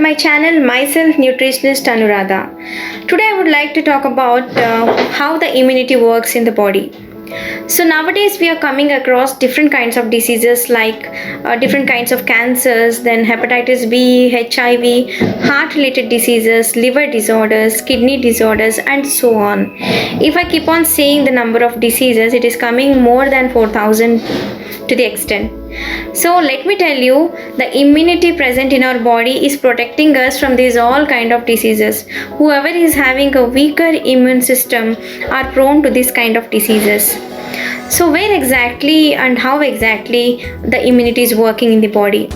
my channel, myself nutritionist Anuradha. Today I would like to talk about how the immunity works in the body. So nowadays we are coming across different kinds of diseases like different kinds of cancers, then hepatitis B, HIV, heart related diseases, liver disorders, kidney disorders and so on. If I keep on saying the number of diseases, it is coming more than 4,000 to the extent. So let me tell you, the immunity present in our body is protecting us from these all kind of diseases. Whoever is having a weaker immune system are prone to this kind of diseases. So where exactly and how exactly the immunity is working in the body?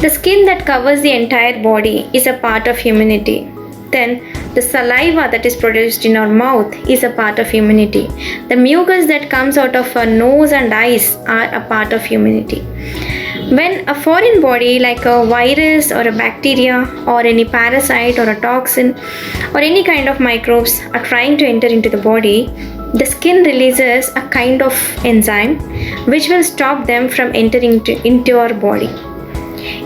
The skin that covers the entire body is a part of immunity. Then the saliva that is produced in our mouth is a part of immunity. The mucus that comes out of our nose and eyes are a part of immunity. When a foreign body like a virus or a bacteria or any parasite or a toxin or any kind of microbes are trying to enter into the body, the skin releases a kind of enzyme which will stop them from entering into our body.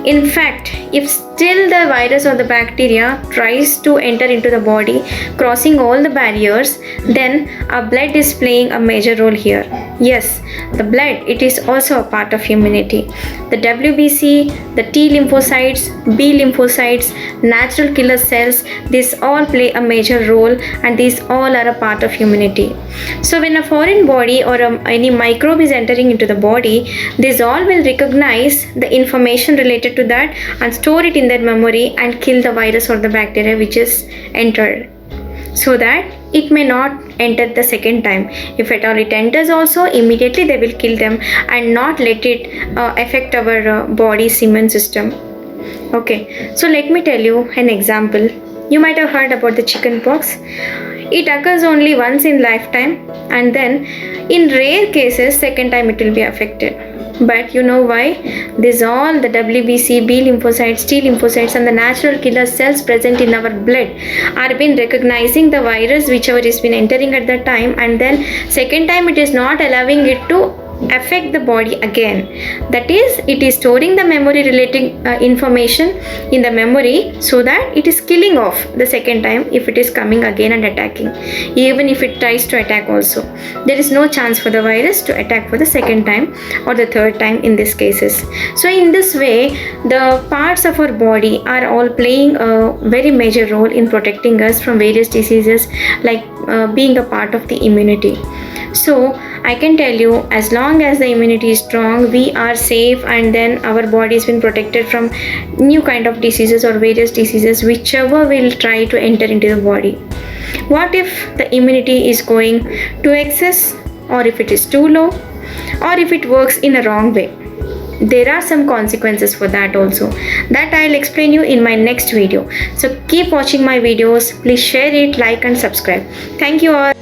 In fact, if still the virus or the bacteria tries to enter into the body, crossing all the barriers, then our blood is playing a major role here. Yes, the blood, it is also a part of immunity. The WBC, the T lymphocytes, B lymphocytes, natural killer cells, these all play a major role and these all are a part of immunity. So when a foreign body or any microbe is entering into the body, these all will recognize the information related to that and store it in their memory and kill the virus or the bacteria which is entered, so that it may not enter the second time. If at all it enters also, immediately they will kill them and not let it affect our body's immune system. Okay, so let me tell you an example. You might have heard about the chicken pox. It occurs only once in lifetime and then in rare cases second time it will be affected. But you know why? These all the WBC, B lymphocytes, T lymphocytes and the natural killer cells present in our blood are been recognizing the virus whichever is been entering at that time, and then second time it is not allowing it to affect the body again. That is, it is storing the memory relating information in the memory so that it is killing off the second time if it is coming again and attacking. Even if it tries to attack also, there is no chance for the virus to attack for the second time or the third time in these cases. So in this way, the parts of our body are all playing a very major role in protecting us from various diseases, like being a part of the immunity. So I can tell you, as long as the immunity is strong, we are safe, and then our body has been protected from new kind of diseases or various diseases whichever will try to enter into the body. What if the immunity is going to excess, or if it is too low, or if it works in a wrong way? There are some consequences for that also. That I'll explain you in my next video. So keep watching my videos. Please share it, like and subscribe. Thank you all.